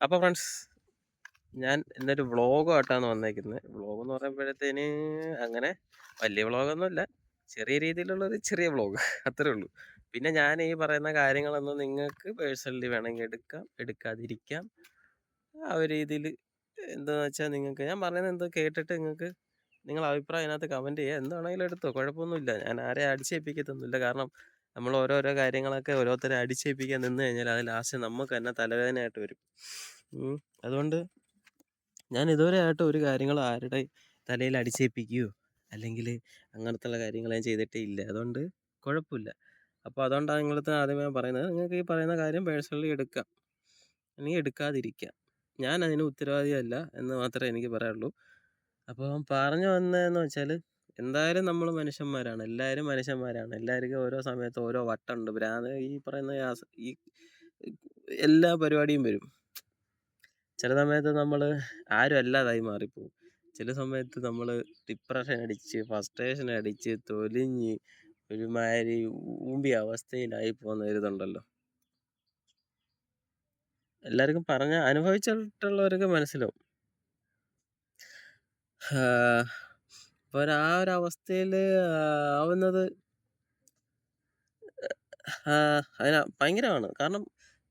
അപ്പോൾ ഫ്രണ്ട്സ്, ഞാൻ ഇന്നൊരു വ്ളോഗുമായിട്ടാണ് വന്നേക്കുന്നത്. വ്ളോഗ് എന്ന് പറയുമ്പോഴത്തേന് അങ്ങനെ വലിയ വ്ളോഗൊന്നുമല്ല, ചെറിയ രീതിയിലുള്ളൊരു ചെറിയ വ്ളോഗ് അത്രേ ഉള്ളൂ. പിന്നെ ഞാൻ ഈ പറയുന്ന കാര്യങ്ങളൊന്നും നിങ്ങൾക്ക് പേഴ്സണലി വേണമെങ്കിൽ എടുക്കാം, എടുക്കാതിരിക്കാം. ആ ഒരു രീതിയിൽ എന്താണെന്ന് വെച്ചാൽ നിങ്ങൾക്ക് ഞാൻ പറയുന്നത് എന്തോ കേട്ടിട്ട് നിങ്ങൾക്ക് നിങ്ങളുടെ അഭിപ്രായം അതിനകത്ത് കമൻറ്റ് ചെയ്യുക. എന്താണെങ്കിലും എടുത്തോ, കുഴപ്പമൊന്നുമില്ല. ഞാൻ ആരെയും അടിച്ചേൽപ്പിക്കത്തൊന്നുമില്ല. കാരണം നമ്മൾ ഓരോരോ കാര്യങ്ങളൊക്കെ ഓരോരുത്തരെ അടിച്ചേൽപ്പിക്കാൻ നിന്ന് കഴിഞ്ഞാൽ അത് ലാസ്റ്റ് നമുക്ക് തന്നെ തലവേദനയായിട്ട് വരും. അതുകൊണ്ട് ഞാൻ ഇതുവരെ ആയിട്ട് ഒരു കാര്യങ്ങളും ആരുടെ തലയിൽ അടിച്ചേൽപ്പിക്കുകയോ അല്ലെങ്കിൽ അങ്ങനത്തുള്ള കാര്യങ്ങൾ ഞാൻ ചെയ്തിട്ടേ ഇല്ല. അതുകൊണ്ട് കുഴപ്പമില്ല. അപ്പോൾ അതുകൊണ്ടാണ് നിങ്ങളടുത്ത് ആദ്യമേ പറയുന്നത്, നിങ്ങൾക്ക് ഈ പറയുന്ന കാര്യം പേഴ്സണലി എടുക്കാം, അല്ലെങ്കിൽ എടുക്കാതിരിക്കാം. ഞാൻ അതിന് ഉത്തരവാദിയല്ല എന്ന് മാത്രമേ എനിക്ക് പറയാനുള്ളൂ. അപ്പോൾ പറഞ്ഞു വന്നതെന്ന് വെച്ചാൽ, എന്തായാലും നമ്മൾ മനുഷ്യന്മാരാണ്, എല്ലാവരും മനുഷ്യന്മാരാണ്. എല്ലാവർക്കും ഓരോ സമയത്ത് ഓരോ വട്ടമുണ്ട്. ഭ്രാന്ത് ഈ പറയുന്ന ഈ എല്ലാ പരിപാടിയും വരും. ചില സമയത്ത് നമ്മൾ ആരും അല്ലാതായി മാറിപ്പോവും. ചില സമയത്ത് നമ്മൾ ഡിപ്രഷൻ അടിച്ച് ഫ്രസ്ട്രേഷൻ അടിച്ച് തൊലിഞ്ഞ് ഒരുമാതിരി ഊമ്പിയ അവസ്ഥയിലായി പോകുന്ന ഒരിതുണ്ടല്ലോ. എല്ലാവർക്കും പറഞ്ഞ അനുഭവിച്ചിട്ടുള്ളവർക്ക് മനസ്സിലാവും. അപ്പോൾ ആ ഒരു അവസ്ഥയിൽ ആവുന്നത് അതിന് ഭയങ്കരമാണ്. കാരണം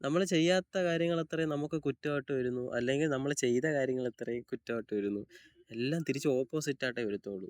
നമ്മൾ ചെയ്യാത്ത കാര്യങ്ങൾ അത്രയും നമുക്ക് കുറ്റമായിട്ട് വരുന്നു, അല്ലെങ്കിൽ നമ്മൾ ചെയ്ത കാര്യങ്ങൾ അത്രയും കുറ്റമായിട്ട് വരുന്നു. എല്ലാം തിരിച്ച് ഓപ്പോസിറ്റായിട്ടേ വരത്തുള്ളൂ.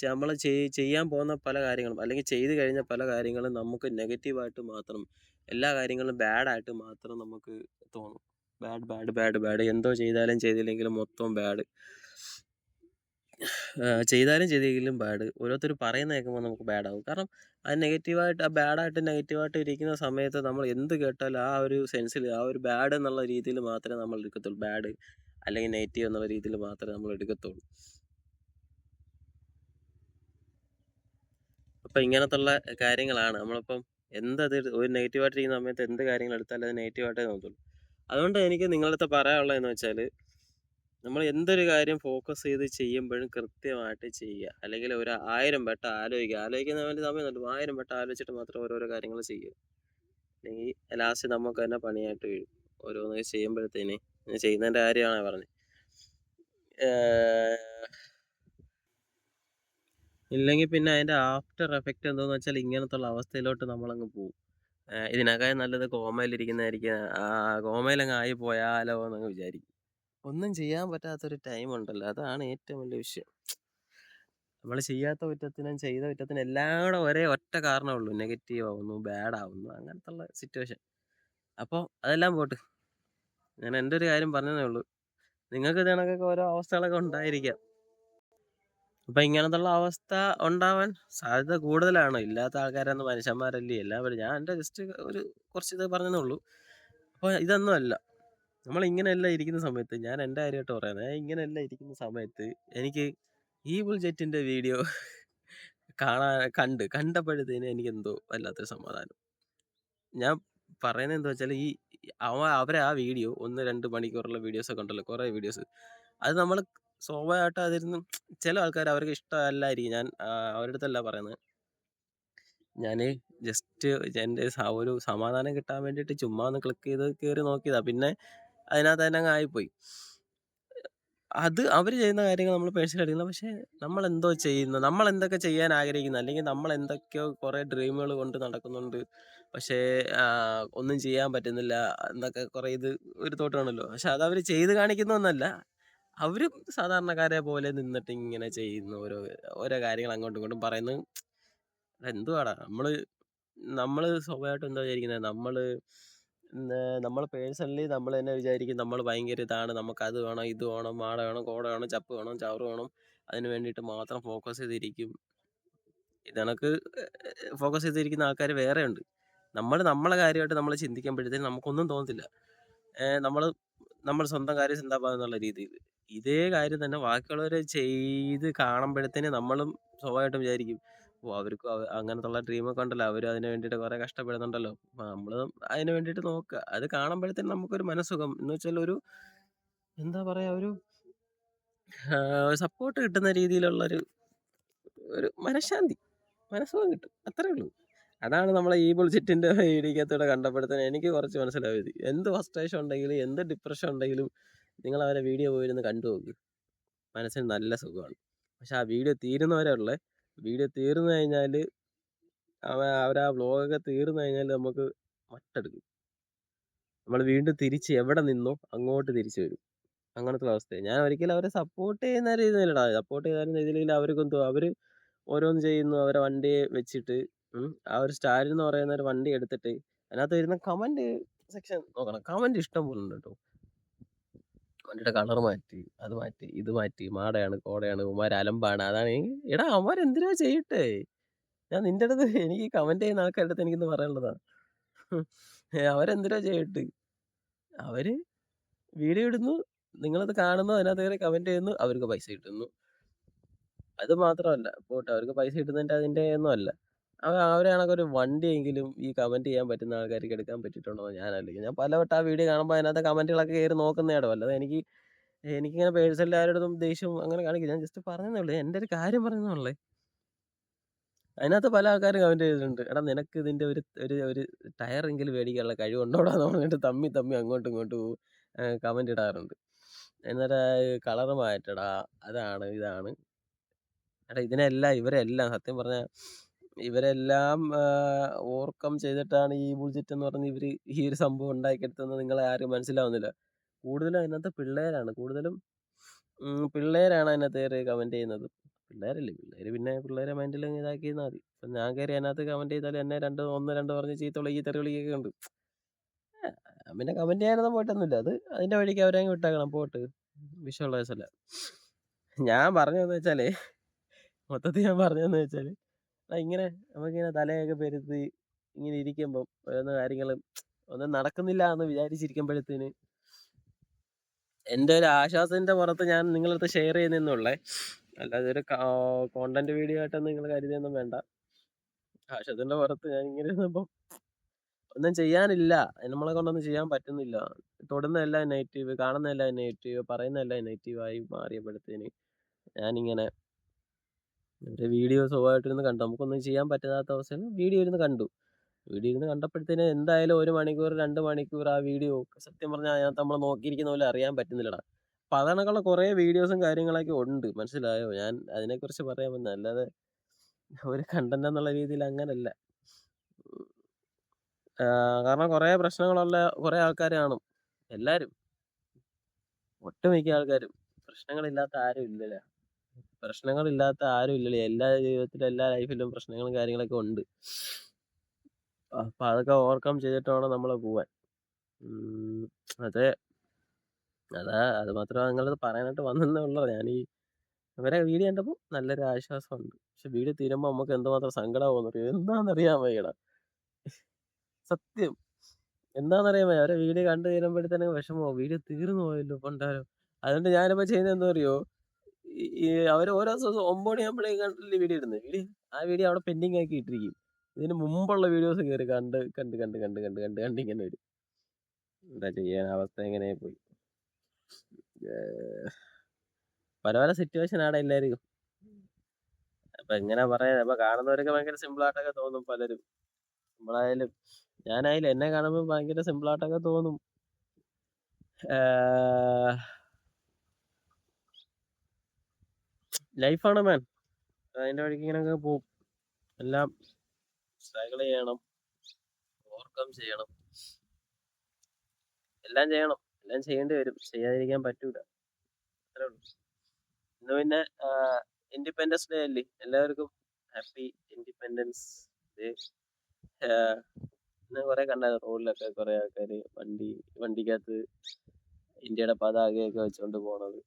നമ്മൾ ചെയ്യാൻ പോകുന്ന പല കാര്യങ്ങളും, അല്ലെങ്കിൽ ചെയ്ത് കഴിഞ്ഞ പല കാര്യങ്ങളും നമുക്ക് നെഗറ്റീവായിട്ട് മാത്രം, എല്ലാ കാര്യങ്ങളും ബാഡായിട്ട് മാത്രം നമുക്ക് തോന്നും. ബാഡ് ബാഡ് ബാഡ് ബാഡ്, എന്തോ ചെയ്താലും ചെയ്തില്ലെങ്കിലും മൊത്തം ബാഡ്. ചെയ്താലും ചെയ്തില്ലെങ്കിലും ബാഡ്. ഓരോരുത്തർ പറയുന്നത് കേൾക്കുമ്പോൾ നമുക്ക് ബാഡാവും. കാരണം അത് നെഗറ്റീവായിട്ട്, ആ നെഗറ്റീവായിട്ട് ഇരിക്കുന്ന സമയത്ത് നമ്മൾ എന്ത് കേട്ടാലും ആ ഒരു സെൻസിൽ, ആ ഒരു ബാഡ് എന്നുള്ള രീതിയിൽ മാത്രമേ നമ്മൾ എടുക്കത്തുള്ളൂ. ബാഡ് അല്ലെങ്കിൽ നെഗറ്റീവ് എന്നുള്ള രീതിയിൽ മാത്രമേ നമ്മൾ എടുക്കത്തുള്ളൂ. അപ്പം ഇങ്ങനത്തുള്ള കാര്യങ്ങളാണ് നമ്മളിപ്പം ഒരു നെഗറ്റീവായിട്ടിരിക്കുന്ന സമയത്ത് എന്ത് കാര്യങ്ങൾ എടുത്താലും അത് നെഗറ്റീവായിട്ടേ തോന്നത്തുള്ളൂ. അതുകൊണ്ട് എനിക്ക് നിങ്ങളുടെ അടുത്ത് പറയാനുള്ളതെന്ന് വെച്ചാൽ, നമ്മൾ എന്തൊരു കാര്യം ഫോക്കസ് ചെയ്ത് ചെയ്യുമ്പോഴും കൃത്യമായിട്ട് ചെയ്യുക. അല്ലെങ്കിൽ ഒരു 1000 വട്ടം ആലോചിക്കുന്ന വേണ്ടി സമയമൊന്നുമില്ല. 1000 വട്ടം ആലോചിച്ചിട്ട് മാത്രം ഓരോരോ കാര്യങ്ങൾ ചെയ്യുക. അല്ലെങ്കിൽ ലാസ്റ്റ് നമുക്ക് തന്നെ പണിയായിട്ട് വീഴും. ഓരോന്ന് ചെയ്യുമ്പോഴത്തേന് ചെയ്യുന്നതിൻ്റെ കാര്യമാണ് പറഞ്ഞത്. ഇല്ലെങ്കിൽ പിന്നെ അതിൻ്റെ ആഫ്റ്റർ എഫക്റ്റ് എന്താണെന്ന് വെച്ചാൽ ഇങ്ങനത്തുള്ള അവസ്ഥയിലോട്ട് നമ്മളങ്ങ് പോകും. ഇതിനേക്കാൾ നല്ലത് കോമയിലിരിക്കുന്നതായിരിക്കും. കോമയിലങ്ങ് ആയി പോയാലോ എന്നങ്ങ് വിചാരിക്കും. ഒന്നും ചെയ്യാൻ പറ്റാത്തൊരു ടൈമുണ്ടല്ലോ, അതാണ് ഏറ്റവും വലിയ വിഷയം. നമ്മൾ ചെയ്യാത്ത കുറ്റത്തിനും ചെയ്ത കുറ്റത്തിനും എല്ലാം കൂടെ ഒരേ ഒറ്റ കാരണമേ ഉള്ളൂ: നെഗറ്റീവ് ആവുന്നു, ബാഡ് ആവുന്നു, അങ്ങനത്തുള്ള സിറ്റുവേഷൻ. അപ്പോൾ അതെല്ലാം പോട്ട്, ഞാൻ എൻ്റെ ഒരു കാര്യം പറഞ്ഞതേ ഉള്ളൂ. നിങ്ങൾക്ക് ഇത് കണക്കൊക്കെ ഓരോ അവസ്ഥകളൊക്കെ ഉണ്ടായിരിക്കാം. അപ്പം ഇങ്ങനത്തുള്ള അവസ്ഥ ഉണ്ടാവാൻ സാധ്യത കൂടുതലാണ്. ഇല്ലാത്ത ആൾക്കാരൊന്നും മനുഷ്യന്മാരല്ലേ എല്ലാവരും. ഞാൻ എൻ്റെ ജസ്റ്റ് കുറച്ച് ഇത് പറഞ്ഞതേ ഉള്ളൂ. അപ്പോൾ ഇതൊന്നും അല്ല, നമ്മളിങ്ങനെയല്ല ഇരിക്കുന്ന സമയത്ത്, ഞാൻ എൻ്റെ കാര്യമായിട്ട് പറയുന്നത്, ഇങ്ങനെയല്ല ഇരിക്കുന്ന സമയത്ത് എനിക്ക് ഈ ബുൾജെറ്റിൻ്റെ വീഡിയോ കണ്ടപ്പോഴത്തേന് എനിക്കെന്തോ വല്ലാത്തൊരു സമാധാനം. ഞാൻ പറയുന്നത് എന്താ വെച്ചാൽ, അവരെ ആ വീഡിയോ 1-2 മണിക്കൂറുള്ള വീഡിയോസൊക്കെ ഉണ്ടല്ലോ, കുറേ വീഡിയോസ്, അത് നമ്മൾ സ്വാഭാവികമായിട്ട് അതിരുന്ന് ചില ആൾക്കാർ അവർക്ക് ഇഷ്ടമല്ലായിരിക്കും. ഞാൻ അവരുടെ അടുത്തല്ല പറയുന്നത്. ഞാൻ ജസ്റ്റ് എൻ്റെ ഒരു സമാധാനം കിട്ടാൻ വേണ്ടിയിട്ട് ചുമ്മാ ഒന്ന് ക്ലിക്ക് ചെയ്ത് കയറി നോക്കിയതാണ്. പിന്നെ അതിനകത്ത് തന്നെ അങ്ങ് ആയിപ്പോയി. അത് അവർ ചെയ്യുന്ന കാര്യങ്ങൾ നമ്മൾ പേഴ്സണലി എടുക്കുന്നത്. പക്ഷേ നമ്മളെന്തോ ചെയ്യുന്നു, നമ്മളെന്തൊക്കെ ചെയ്യാൻ ആഗ്രഹിക്കുന്നു, അല്ലെങ്കിൽ നമ്മളെന്തൊക്കെയോ കുറേ ഡ്രീമുകൾ കൊണ്ട് നടക്കുന്നുണ്ട്, പക്ഷേ ഒന്നും ചെയ്യാൻ പറ്റുന്നില്ല എന്നൊക്കെ കുറേ ഒരു തോട്ടാണല്ലോ. പക്ഷെ അതവർ ചെയ്ത് കാണിക്കുന്നൊന്നല്ല. അവരും സാധാരണക്കാരെ പോലെ നിന്നിട്ട് ഇങ്ങനെ ചെയ്യുന്നു, ഓരോ ഓരോ കാര്യങ്ങൾ അങ്ങോട്ടും ഇങ്ങോട്ടും പറയുന്നു. എന്തുവാടാ നമ്മൾ സ്വാഭാവികമായിട്ടും എന്താ വിചാരിക്കുന്നത്, നമ്മൾ പേഴ്സണലി നമ്മൾ തന്നെ വിചാരിക്കും നമ്മൾ ഭയങ്കര ഇതാണ്, നമുക്കത് വേണം, ഇത് വേണം, മാട വേണം, കോട വേണം, ചപ്പ് വേണം, ചവറ് വേണം, അതിന് വേണ്ടിയിട്ട് മാത്രം ഫോക്കസ് ചെയ്തിരിക്കും. ഇതണക്ക് ഫോക്കസ് ചെയ്തിരിക്കുന്ന ആൾക്കാർ വേറെ ഉണ്ട്. നമ്മളെ കാര്യമായിട്ട് നമ്മൾ ചിന്തിക്കുമ്പോഴത്തേക്കും നമുക്കൊന്നും തോന്നത്തില്ല. നമ്മൾ സ്വന്തം കാര്യം ചിന്താപ്പാ എന്നുള്ള രീതിയിൽ ഇതേ കാര്യം തന്നെ ബാക്കിയുള്ളവർ ചെയ്ത് കാണുമ്പോഴത്തേന് നമ്മളും സ്വാഭാവികമായിട്ടും വിചാരിക്കും, ഓ അവർക്കും അങ്ങനത്തുള്ള ഡ്രീമൊക്കെ ഉണ്ടല്ലോ, അവരും അതിന് വേണ്ടിയിട്ട് കുറേ കഷ്ടപ്പെടുന്നുണ്ടല്ലോ, അപ്പം നമ്മൾ അതിന് വേണ്ടിയിട്ട് നോക്കുക. അത് കാണുമ്പോഴത്തേനും നമുക്കൊരു മനസ്സുഖം എന്ന് വെച്ചാൽ, എന്താ പറയുക, ഒരു സപ്പോർട്ട് കിട്ടുന്ന രീതിയിലുള്ളൊരു മനഃശാന്തി, മനസ്സുഖം കിട്ടും. അത്രേ ഉള്ളൂ. അതാണ് നമ്മളെ ഈ ബുൾഷിറ്റിന്റെ വീഡിയോക്കകത്തൂടെ കണ്ടപ്പോഴത്തേന് എനിക്ക് കുറച്ച് മനസ്സിലായത്. എന്ത് ഫ്രസ്ട്രേഷൻ ഉണ്ടെങ്കിലും, എന്ത് ഡിപ്രഷൻ ഉണ്ടെങ്കിലും നിങ്ങളവരെ വീഡിയോ പോയിരുന്ന് കണ്ടു നോക്ക്. മനസ്സിന് നല്ല സുഖമാണ്. പക്ഷെ ആ വീഡിയോ തീരുന്നവരെ ഉള്ളേ. വീഡിയോ തീർന്നു കഴിഞ്ഞാല് അവരാ വ്ലോഗൊക്കെ തീർന്നു കഴിഞ്ഞാല് നമുക്ക് മട്ടെടുക്കും. നമ്മൾ വീണ്ടും തിരിച്ച് എവിടെ നിന്നോ അങ്ങോട്ട് തിരിച്ചു വരും. അങ്ങനത്തെ അവസ്ഥയാ. ഞാൻ ഒരിക്കലും അവരെ സപ്പോർട്ട് ചെയ്യുന്ന രീതിയിലല്ലടാ. സപ്പോർട്ട് ചെയ്യുന്ന രീതിയിൽ അവർക്കെന്തോ അവര് ഓരോന്ന് ചെയ്യുന്നു. അവരെ വണ്ടിയെ വെച്ചിട്ട് ആ ഒരു സ്റ്റാലിൻ എന്ന് പറയുന്ന ഒരു വണ്ടി എടുത്തിട്ട് അതിനകത്ത് വരുന്ന കമന്റ് സെക്ഷൻ നോക്കണം. കമന്റ് ഇഷ്ടം പോലെ ഉണ്ട് കേട്ടോ. വണ്ടിയുടെ കളർ മാറ്റി, അത് മാറ്റി, ഇത് മാറ്റി, മാടയാണ്, കോടയാണ്, ഇവന്മാർ അലമ്പാണ്, അതാണ്. എടാ അവന്മാരെന്തിനാ ചെയ്യട്ടെ? ഞാൻ നിന്റെ അടുത്ത് എനിക്ക് കമന്റ് ചെയ്യുന്ന ആൾക്കാരുടെ അടുത്ത് എനിക്കിന്ന് പറയാനുള്ളതാ. അവരെന്തിനാ ചെയ്യട്ട്? അവര് വീഡിയോ ഇടുന്നു, നിങ്ങളത് കാണുന്നു, അതിനകത്ത് കയറി കമന്റ് ചെയ്യുന്നു, അവർക്ക് പൈസ കിട്ടുന്നു. അത് മാത്രമല്ല, പോട്ടെ അവർക്ക് പൈസ കിട്ടുന്നതിന്റെ അതിന്റെ ഒന്നും അല്ല. അവരെ കണക്കൊരു വണ്ടിയെങ്കിലും ഈ കമന്റ് ചെയ്യാൻ പറ്റുന്ന ആൾക്കാർക്ക് എടുക്കാൻ പറ്റിയിട്ടുണ്ടോ എന്ന് ഞാൻ ആലോചിക്കും. ഞാൻ പലവട്ടം ആ വീഡിയോ കാണുമ്പോൾ അതിനകത്തെ കമന്റുകളൊക്കെ കയറി നോക്കുന്നതാടോ. അല്ലാതെ എനിക്കിങ്ങനെ പേഴ്സണലി ആരോടും ദേഷ്യം അങ്ങനെ കാണിക്കില്ല. ഞാൻ ജസ്റ്റ് പറഞ്ഞതേ ഉള്ളൂ. എൻ്റെ ഒരു കാര്യം പറഞ്ഞതേ ഉള്ളേ. അതിനകത്ത് പല ആൾക്കാരും കമന്റ് ചെയ്തിട്ടുണ്ട്. എടാ നിനക്ക് ഇതിന്റെ ഒരു ഒരു ഒരു ടയറെങ്കിലും മേടിക്കാനുള്ള കഴിവുണ്ടോടാ എന്ന് പറഞ്ഞിട്ട് തമ്മി തമ്മി അങ്ങോട്ടും ഇങ്ങോട്ടും കമന്റ് ഇടാറുണ്ട്. എന്നിട്ട് കളർ മാറ്റടാ, അതാണ് ഇതാണ്. എടാ ഇവരെല്ലാം സത്യം പറഞ്ഞാൽ ഇവരെല്ലാം ഓവർകം ചെയ്തിട്ടാണ് ഈ ബുൾജിറ്റ് എന്ന് പറഞ്ഞ് ഇവര് ഈ ഒരു സംഭവം ഉണ്ടാക്കിയെടുത്തതെന്ന് നിങ്ങളെ ആരും മനസ്സിലാവുന്നില്ല. കൂടുതലും അതിനകത്ത് പിള്ളേരാണ്. കൂടുതലും പിള്ളേരാണ് അതിനകത്ത് കയറി കമന്റ് ചെയ്യുന്നത്. പിള്ളേരല്ലേ, പിന്നെ പിള്ളേരെ മൈൻഡിൽ ഇതാക്കിയിരുന്നാൽ മതി. ഇപ്പം ഞാൻ കയറി അതിനകത്ത് കമന്റ് ചെയ്താൽ എന്നെ 1, 2 പറഞ്ഞ് ചീത്ത വിളിക്കുകയും തെറി വിളിക്കുകയൊക്കെ ഉണ്ട്. പിന്നെ കമന്റ് ചെയ്യാനൊന്നും പോയിട്ടൊന്നുമില്ല. അത് അതിന്റെ വഴിക്ക് അവരങ്ങ് വിട്ടേക്കണം, പോട്ട്. വിഷയമുള്ള കേസല്ല. ഞാൻ പറഞ്ഞതെന്ന് വെച്ചാലേ, മൊത്തത്തിൽ ഞാൻ പറഞ്ഞതെന്ന് വെച്ചാല് ഇങ്ങനെ നമുക്കിങ്ങനെ തലയൊക്കെ പെരുത്ത് ഇങ്ങനെ ഇരിക്കുമ്പം ഓരോന്ന് കാര്യങ്ങളും ഒന്നും നടക്കുന്നില്ല എന്ന് വിചാരിച്ചിരിക്കുമ്പോഴത്തേന് എൻ്റെ ഒരു ആശ്വാസത്തിന്റെ പുറത്ത് ഞാൻ നിങ്ങളടുത്ത് ഷെയർ ചെയ്യുന്നേന്നുള്ളേ. അല്ലാതെ ഒരു കോണ്ടന്റ് വീഡിയോ ആയിട്ടൊന്നും നിങ്ങൾ കരുതിയൊന്നും വേണ്ട. ആശ്വാസത്തിന്റെ പുറത്ത് ഞാൻ ഇങ്ങനെ ഇരുന്നപ്പം ഒന്നും ചെയ്യാനില്ല. നമ്മളെ കൊണ്ടൊന്നും ചെയ്യാൻ പറ്റുന്നില്ല. തൊടുന്നതെല്ലാം നെഗറ്റീവ്, കാണുന്നതെല്ലാം നെഗറ്റീവ്, പറയുന്നതെല്ലാം നെഗറ്റീവായി മാറിയപ്പോഴത്തേന് ഞാനിങ്ങനെ ഒരു വീഡിയോ സുഖമായിട്ടിരുന്ന് കണ്ടു. നമുക്കൊന്നും ചെയ്യാൻ പറ്റാത്ത അവസ്ഥയിൽ വീഡിയോ ഇരുന്ന് കണ്ടു. വീഡിയോ ഇരുന്ന് കണ്ടപ്പോഴത്തേന് എന്തായാലും 1 മണിക്കൂർ 2 മണിക്കൂർ ആ വീഡിയോ സത്യം പറഞ്ഞാൽ അതിനകത്ത് നമ്മൾ നോക്കിയിരിക്കുന്ന പോലെ അറിയാൻ പറ്റുന്നില്ലടാ. അപ്പൊ അതണക്കുള്ള കുറേ വീഡിയോസും കാര്യങ്ങളൊക്കെ ഉണ്ട്. മനസ്സിലായോ? ഞാൻ അതിനെക്കുറിച്ച് പറയാൻ വന്നതാ. അല്ലാതെ ഒരു കണ്ടന്റ് എന്നുള്ള രീതിയിൽ അങ്ങനല്ല. കാരണം കുറേ പ്രശ്നങ്ങളുള്ള കുറേ ആൾക്കാർ കാണും. എല്ലാരും, ഒട്ടുമിക്ക ആൾക്കാരും പ്രശ്നങ്ങളില്ലാത്ത ആരും ഇല്ലല്ലോ. പ്രശ്നങ്ങളില്ലാത്ത ആരും ഇല്ലല്ലോ. എല്ലാ ജീവിതത്തിലും എല്ലാ ലൈഫിലും പ്രശ്നങ്ങളും കാര്യങ്ങളൊക്കെ ഉണ്ട്. അപ്പൊ അതൊക്കെ ഓവർകം ചെയ്തിട്ട് വേണം നമ്മള് പോവാൻ. അതെ. അത് മാത്രമേ നിങ്ങളത് പറയാനായിട്ട് വന്നെന്നേ ഉള്ളൂ. ഞാനീ ഇവരെ വീഡിയോ കണ്ടപ്പോൾ നല്ലൊരു ആശ്വാസമുണ്ട്. പക്ഷെ വീഡിയോ തീരുമ്പോൾ നമുക്ക് എന്തുമാത്രം സങ്കടമാകുമെന്നറിയോ? എന്താണെന്നറിയാൻ വയ്യടാ. സത്യം. എന്താണെന്നറിയാൻ വയ്യ. അവരെ വീഡിയോ കണ്ടു തീരുമ്പോഴത്തേനും വിഷമമാവും. വീഡിയോ തീർന്നു പോയല്ലോ പണ്ടാരം. അതുകൊണ്ട് ഞാനിപ്പോൾ ചെയ്യുന്നത് എന്താ അറിയോ? ഈ അവര് ഓരോ ദിവസം 9 മണിയാകുമ്പോഴേക്കും വീഡിയോ ഇടുന്നത്. ആ വീഡിയോ അവിടെ പെൻഡിങ് ആക്കി ഇട്ടിരിക്കും. ഇതിന് മുമ്പുള്ള വീഡിയോസ് കയറി കണ്ട് കണ്ട് കണ്ട് കണ്ട് കണ്ട് കണ്ട് കണ്ട് ഇങ്ങനെ വരും. എന്താ ചെയ്യാൻ, അവസ്ഥ എങ്ങനെ പോയി. പല പല സിറ്റുവേഷൻ ആണ് എല്ലാവർക്കും. അപ്പൊ എങ്ങനെ പറയാ, അപ്പൊ കാണുന്നവരൊക്കെ ഭയങ്കര സിമ്പിൾ ആയിട്ടൊക്കെ തോന്നും പലരും. നമ്മളായാലും ഞാനായാലും എന്നെ കാണുമ്പോൾ ഭയങ്കര സിമ്പിൾ ആയിട്ടൊക്കെ തോന്നും. ലൈഫാണ് മാൻ. അതിന്റെ വഴിക്ക് ഇങ്ങനെയൊക്കെ പോകും. എല്ലാം സ്ട്രഗിൾ ചെയ്യണം, ഓവർകം ചെയ്യണം, എല്ലാം ചെയ്യണം. എല്ലാം ചെയ്യേണ്ടി വരും. ചെയ്യാതിരിക്കാൻ പറ്റൂല. അത്രേ ഉള്ളൂ. ഇന്ന് പിന്നെ ഇൻഡിപെൻഡൻസ് ഡേ അല്ലേ? എല്ലാവർക്കും ഹാപ്പി ഇൻഡിപെൻഡൻസ് ഡേ. ഇന്ന് കുറെ കണ്ടായിരുന്നു റോഡിലൊക്കെ കുറെ ആൾക്കാര് വണ്ടിക്കകത്ത് ഇന്ത്യയുടെ പതാകയൊക്കെ വെച്ചുകൊണ്ട് പോണത്.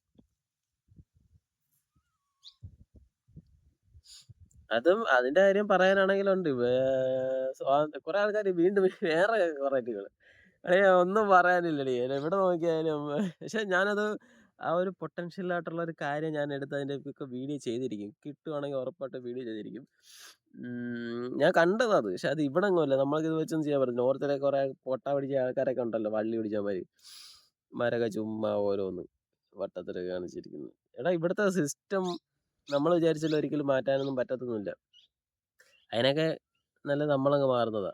അതും അതിന്റെ കാര്യം പറയാനാണെങ്കിലുണ്ട്. കുറെ ആൾക്കാർ വീണ്ടും വേറെ വെറൈറ്റികള്. ഒന്നും പറയാനില്ലടി. എവിടെ നോക്കിയാലും പക്ഷെ ഞാനത് ആ ഒരു പൊട്ടൻഷ്യൽ ആയിട്ടുള്ള ഒരു കാര്യം ഞാൻ എടുത്ത് അതിന്റെ ഒക്കെ വീഡിയോ ചെയ്തിരിക്കും. കിട്ടുവാണെങ്കിൽ ഉറപ്പായിട്ട് വീഡിയോ ചെയ്തിരിക്കും. ഞാൻ കണ്ടത്. പക്ഷെ അത് ഇവിടെ ഒന്നുമല്ല. നമ്മൾക്ക് ഇത് വെച്ചൊന്നും ചെയ്യാൻ പറ്റില്ല. നോർത്തിലെ കുറെ പൊട്ട പിടിച്ച ആൾക്കാരൊക്കെ ഉണ്ടല്ലോ, വള്ളി പിടിച്ചമാര്. മരക ചുമ്മാ ഓരോന്ന് വട്ടത്തിലൊക്കെ കാണിച്ചിരിക്കുന്നു. എടാ ഇവിടുത്തെ സിസ്റ്റം നമ്മൾ വിചാരിച്ചാലും ഒരിക്കലും മാറ്റാനൊന്നും പറ്റത്തൊന്നുമില്ല. അതിനൊക്കെ നല്ലത് നമ്മളങ്ങ് മാറുന്നതാ.